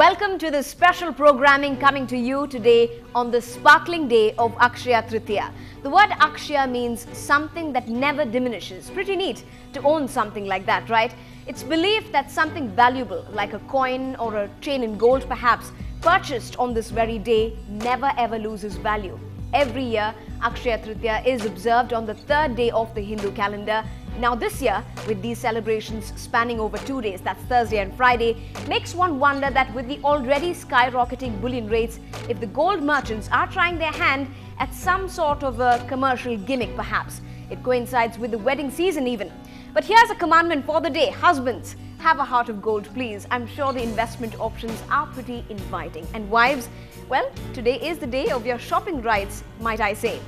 Welcome to this special programming coming to you today on the sparkling day of Akshaya Tritiya. The word Akshaya means something that never diminishes. Pretty neat to own something like that, right? It's believed that something valuable like a coin or a chain in gold perhaps purchased on this very day never ever loses value. Every year, Akshaya Tritiya is observed on the third day of the Hindu calendar. Now this year, with these celebrations spanning over 2 days, that's Thursday and Friday, makes one wonder that with the already skyrocketing bullion rates, if the gold merchants are trying their hand at some sort of a commercial gimmick perhaps. It coincides with the wedding season even. But here's a commandment for the day. Husbands, have a heart of gold, please. I'm sure the investment options are pretty inviting. And wives, well, today is the day of your shopping rights, might I say.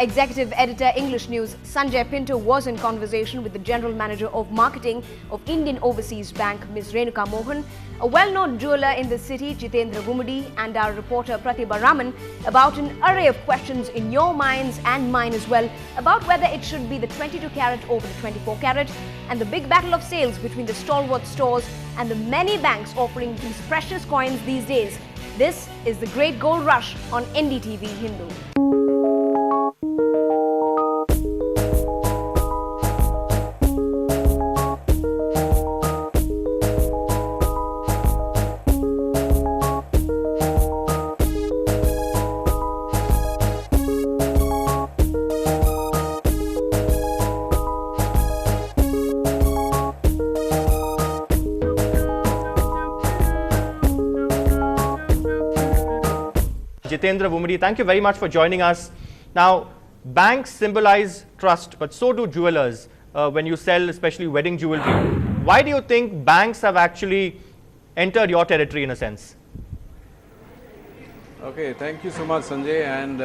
Executive Editor English News Sanjay Pinto was in conversation with the General Manager of Marketing of Indian Overseas Bank, Ms. Renuka Mohan, a well-known jeweller in the city, Jitendra Gumudi, and our reporter Pratibha Raman about an array of questions in your minds and mine as well about whether it should be the 22 carat over the 24 carat and the big battle of sales between the stalwart stores and the many banks offering these precious coins these days. This is the Great Gold Rush on NDTV Hindu. Jitendra Gumudi, thank you very much for joining us. Now, banks symbolize trust, but so do jewelers when you sell especially wedding jewelry. Why do you think banks have actually entered your territory in a sense? Okay, thank you so much, Sanjay. And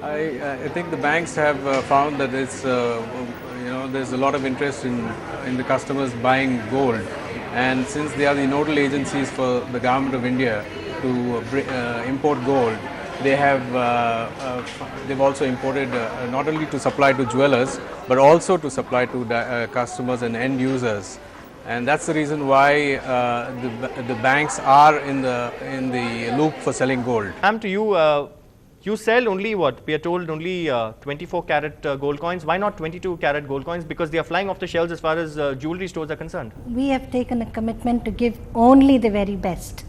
I think the banks have found that it's there's a lot of interest in the customers buying gold, and since they are the nodal agencies for the Government of India to import gold, they have they've also imported not only to supply to jewelers but also to supply to customers and end users, and that's the reason why the banks are in the loop for selling gold. To you, you sell only what we are told only 24 carat gold coins. Why not 22 carat gold coins? Because they are flying off the shelves as far as jewelry stores are concerned. We have taken a commitment to give only the very best.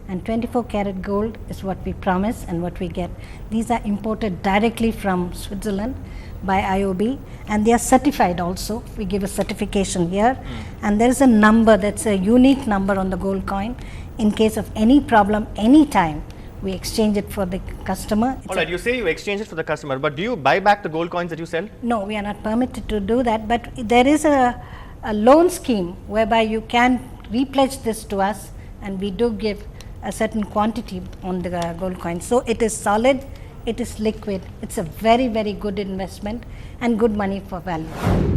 And 24 karat gold is what we promise and what we get. These are imported directly from Switzerland by IOB, and they are certified also. We give a certification here, and there is a number that's a unique number on the gold coin. In case of any problem, anytime, we exchange it for the customer. All right, you say you exchange it for the customer, but do you buy back the gold coins that you sell? No, we are not permitted to do that, but there is a loan scheme whereby you can repledge this to us, and we do give a certain quantity on the gold coin. So it is solid, it is liquid, it's a very, very good investment and good money for value.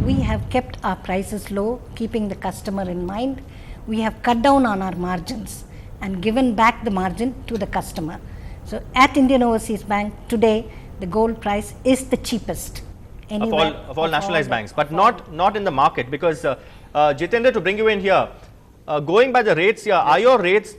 We have kept our prices low, keeping the customer in mind. We have cut down on our margins and given back the margin to the customer. So at Indian Overseas Bank today, the gold price is the cheapest of all nationalized banks, but not in the market, because Jitendra, to bring you in here, going by the rates here, are your rates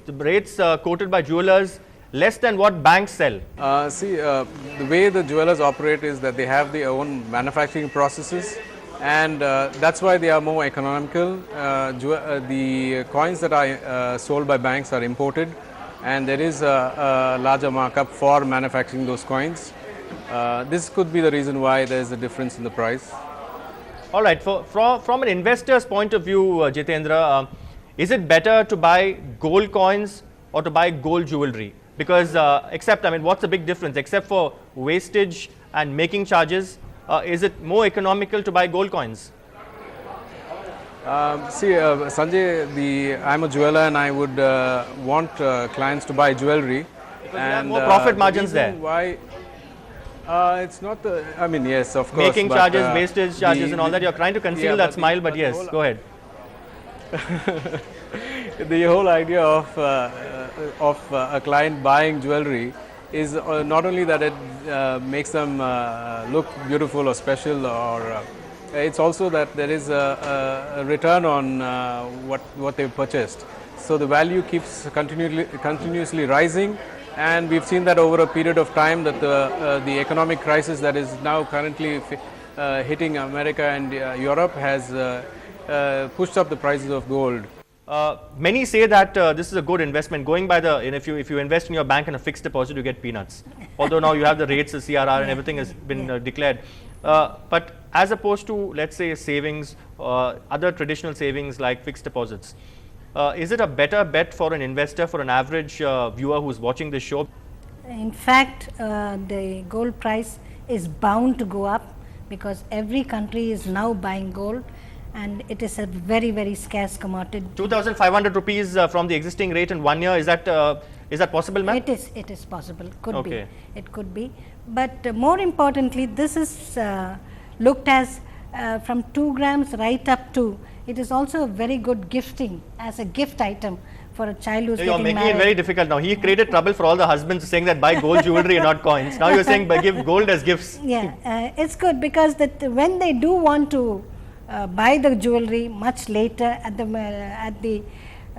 quoted by jewelers less than what banks sell? The way the jewelers operate is that they have their own manufacturing processes, and that's why they are more economical. The coins that are sold by banks are imported, and there is a larger markup for manufacturing those coins. This could be the reason why there is a difference in the price. All right, from an investor's point of view, Jitendra, is it better to buy gold coins or to buy gold jewelry? Because what's the big difference? Except for wastage and making charges, is it more economical to buy gold coins? Sanjay, I'm a jeweler and I would want clients to buy jewelry. Because you have more profit margins there. Why? It's not the, yes, of course. Making charges, wastage charges and all that. You're trying to conceal that smile, but yes, go ahead. The whole idea of a client buying jewelry is not only that it makes them look beautiful or special, or it's also that there is a return on what they've purchased. so the value keeps continuously rising, and we've seen that over a period of time that the economic crisis that is now currently hitting America and Europe has pushed up the prices of gold. Many say that this is a good investment. Going by the, if you invest in your bank in a fixed deposit, you get peanuts. Although now you have the rates, the CRR, and everything has been declared. But as opposed to, let's say, savings, other traditional savings like fixed deposits, is it a better bet for an investor, for an average viewer who's watching this show? In fact, the gold price is bound to go up because every country is now buying gold, and it is a very, very scarce commodity. 2,500 rupees from the existing rate in 1 year, is that possible, ma'am? It is possible, could be, it could be. But more importantly, this is looked as from 2 grams right up to, it is also a very good gifting as a gift item for a child who's You're getting making married. it very difficult now. He created trouble for all the husbands saying that buy gold jewelry and not coins. Now you're saying give gold as gifts. Yeah, it's good because that when they do want to buy the jewelry much later at the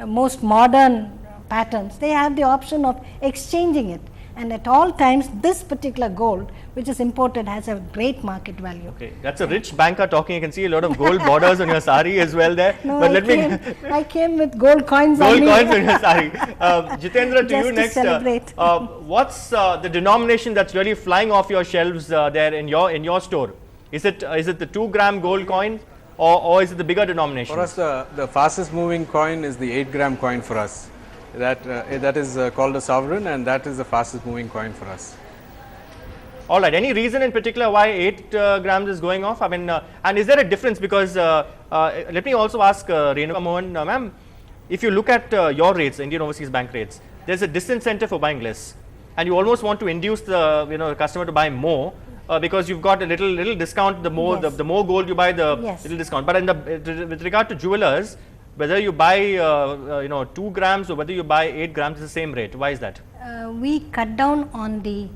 most modern patterns, they have the option of exchanging it, and at all times this particular gold which is imported has a great market value. Okay, that's a rich banker talking. You can see a lot of gold borders on your sari as well there. No, but I came with gold coins gold on me. coins on your sari. Jitendra, to Just you to next. celebrate. What's the denomination that's really flying off your shelves there in your store? Is it the 2 gram gold coin? Or is it the bigger denomination? For us, the fastest moving coin is the 8 gram coin for us. That is called a sovereign, and that is the fastest moving coin for us. All right. Any reason in particular why 8 grams is going off? I mean, and is there a difference? Because let me also ask Renuka Mohan, ma'am, if you look at your rates, Indian Overseas Bank rates, there's a disincentive for buying less, and you almost want to induce the customer to buy more. Because you've got a little discount, the more the more gold you buy, the little discount. But with regard to jewelers, whether you buy 2 grams or whether you buy 8 grams, is the same rate. Why is that? We cut down on the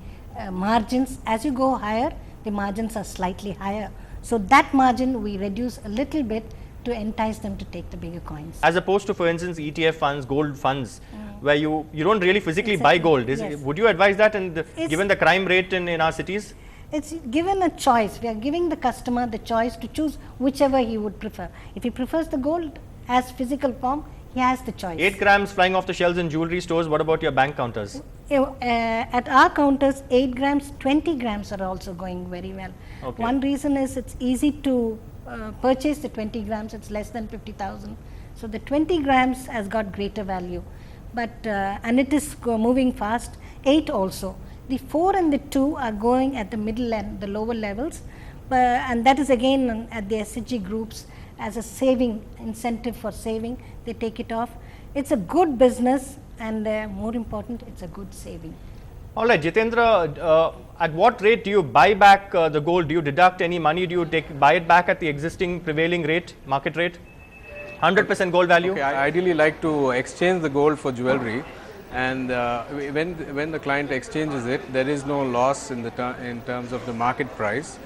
margins. As you go higher, the margins are slightly higher. So that margin we reduce a little bit to entice them to take the bigger coins. As opposed to, for instance, ETF funds, gold funds, where you don't really physically buy gold. Would you advise that? And given the crime rate in our cities? It's given a choice. We are giving the customer the choice to choose whichever he would prefer. If he prefers the gold as physical form, he has the choice. 8 grams flying off the shelves in jewelry stores. What about your bank counters? At our counters, 8 grams, 20 grams are also going very well. Okay. One reason is it's easy to purchase the 20 grams. It's less than 50,000. So the 20 grams has got greater value, but and it is moving fast. 8 also. The 4 and the 2 are going at the middle and the lower levels, and that is again at the SHG groups as a saving incentive for saving. They take it off. It's a good business, and more important, it's a good saving. All right, Jitendra, at what rate do you buy back the gold? Do you deduct any money? Do you buy it back at the existing prevailing rate, market rate? 100% gold value? Okay, I ideally like to exchange the gold for jewelry. And when the client exchanges it, there is no loss in terms of the market price.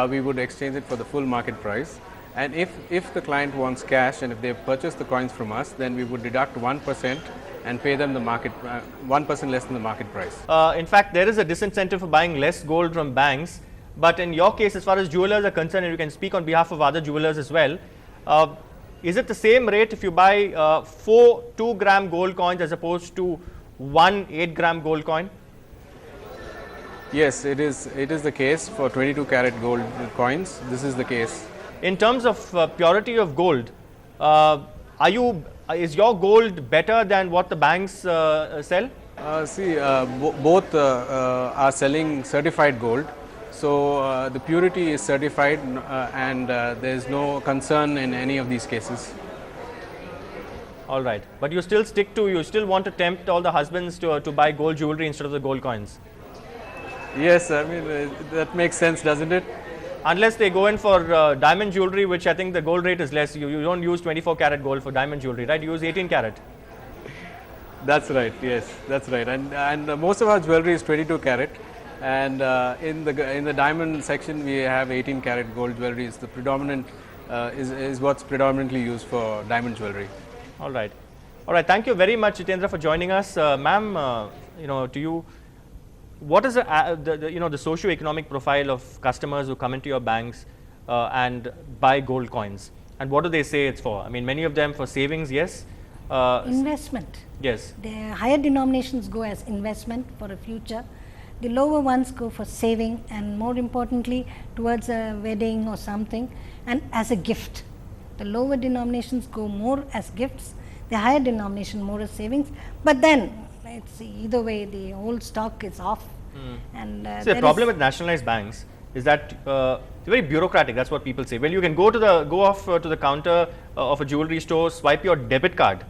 We would exchange it for the full market price. And if the client wants cash and if they purchase the coins from us, then we would deduct 1% and pay them the market 1% less than the market price. In fact, there is a disincentive for buying less gold from banks. But in your case, as far as jewelers are concerned, and you can speak on behalf of other jewelers as well, is it the same rate if you buy 4 2 gram gold coins as opposed to 1 8 gram gold coin? Yes, it is the case for 22 karat gold coins. This is the case. In terms of purity of gold, is your gold better than what the banks sell? Both are selling certified gold. So the purity is certified, and there is no concern in any of these cases. All right, but you still want to tempt all the husbands to buy gold jewelry instead of the gold coins. Yes, I mean that makes sense, doesn't it? Unless they go in for diamond jewelry, which I think the gold rate is less. You don't use 24 karat gold for diamond jewelry, right? You use 18 karat. That's right. Yes, that's right. And most of our jewelry is 22 karat. And in the diamond section, we have 18 karat gold jewelry. Is the predominant is what's predominantly used for diamond jewelry. All right. All right, thank you very much, Jitendra, for joining us. Ma'am, to you, what is the socio-economic profile of customers who come into your banks and buy gold coins? And what do they say it's for? I mean, many of them for savings, yes. Investment. Yes. The higher denominations go as investment for a future. The lower ones go for saving, and more importantly towards a wedding or something, and as a gift. The lower denominations go more as gifts, the higher denomination more as savings, but then it's either way the whole stock is off. And the problem with nationalized banks is that they're very bureaucratic. That's what people say. Well, you can go off to the counter of a jewelry store, swipe your debit card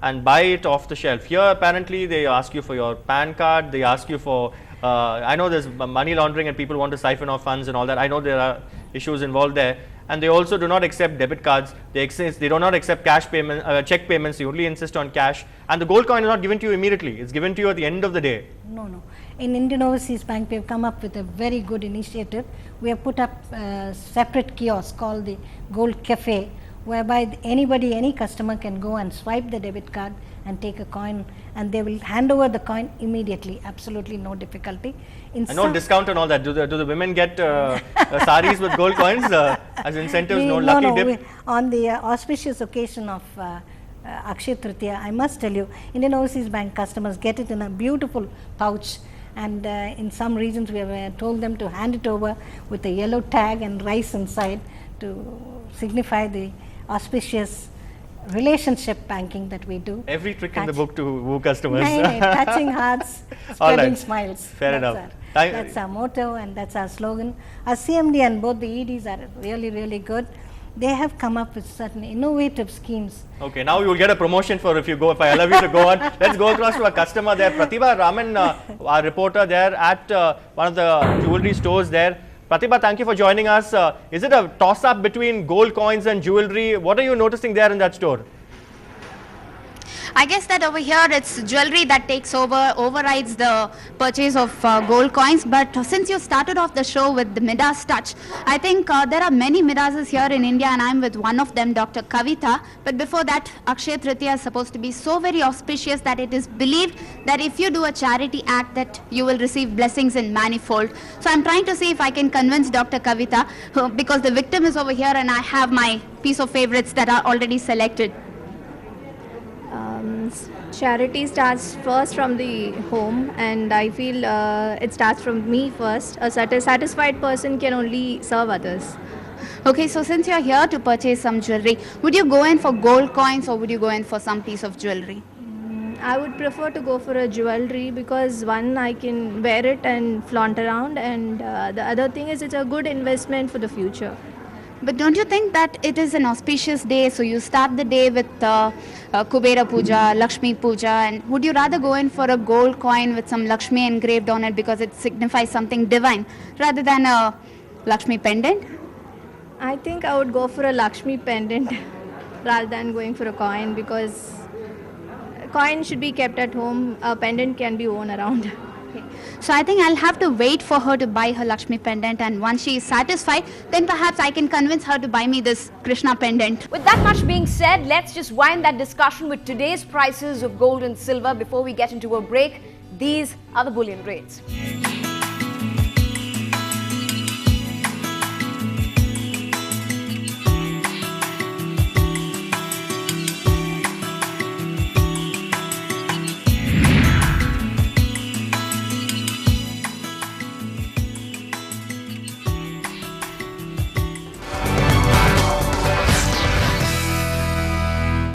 and buy it off the shelf. Here apparently they ask you for your PAN card, they ask you for I know there's money laundering and people want to siphon off funds and all that. I know there are issues involved there, and they also do not accept debit cards. They do not accept cash payment, check payments. They only insist on cash, and the gold coin is not given to you immediately. It's given to you at the end of the day. No. In Indian Overseas Bank, we have come up with a very good initiative. We have put up a separate kiosk called the Gold Cafe, whereby anybody, any customer can go and swipe the debit card and take a coin, and they will hand over the coin immediately. Absolutely no difficulty. And no discount and all that. Do the women get saris with gold coins as incentives? No lucky dip? On the auspicious occasion of Akshaya Tritiya, I must tell you, Indian Overseas Bank customers get it in a beautiful pouch, and in some regions we have told them to hand it over with a yellow tag and rice inside to signify the auspicious relationship banking that we do. Every trick in the book to woo customers. Touching hearts, spreading smiles. Fair enough. That's our motto and that's our slogan. Our CMD and both the EDs are really, really good. They have come up with certain innovative schemes. Okay, now you will get a promotion for if I allow you to go on. Let's go across to a customer there. Pratibha Raman, our reporter there at one of the jewelry stores there. Pratibha, thank you for joining us. Is it a toss-up between gold coins and jewelry? What are you noticing there in that store? I guess that over here it's jewelry that overrides the purchase of gold coins. But since you started off the show with the Midas touch, I think there are many Midases here in India, and I'm with one of them, Dr. Kavita. But before that, Akshaya Tritiya is supposed to be so very auspicious that it is believed that if you do a charity act that you will receive blessings in manifold. So I'm trying to see if I can convince Dr. Kavita, because the victim is over here and I have my piece of favorites that are already selected. Charity starts first from the home, and I feel it starts from me first. A satisfied person can only serve others. Okay, so since you're here to purchase some jewelry, would you go in for gold coins or would you go in for some piece of jewelry? I would prefer to go for a jewelry because one, I can wear it and flaunt around, and the other thing is it's a good investment for the future. But don't you think that it is an auspicious day, so you start the day with Kubera Puja, Lakshmi Puja, and would you rather go in for a gold coin with some Lakshmi engraved on it because it signifies something divine rather than a Lakshmi pendant? I think I would go for a Lakshmi pendant rather than going for a coin, because a coin should be kept at home, a pendant can be worn around. Okay. So I think I'll have to wait for her to buy her Lakshmi pendant, and once she is satisfied, then perhaps I can convince her to buy me this Krishna pendant. With that much being said, let's just wind that discussion with today's prices of gold and silver before we get into a break. These are the bullion rates.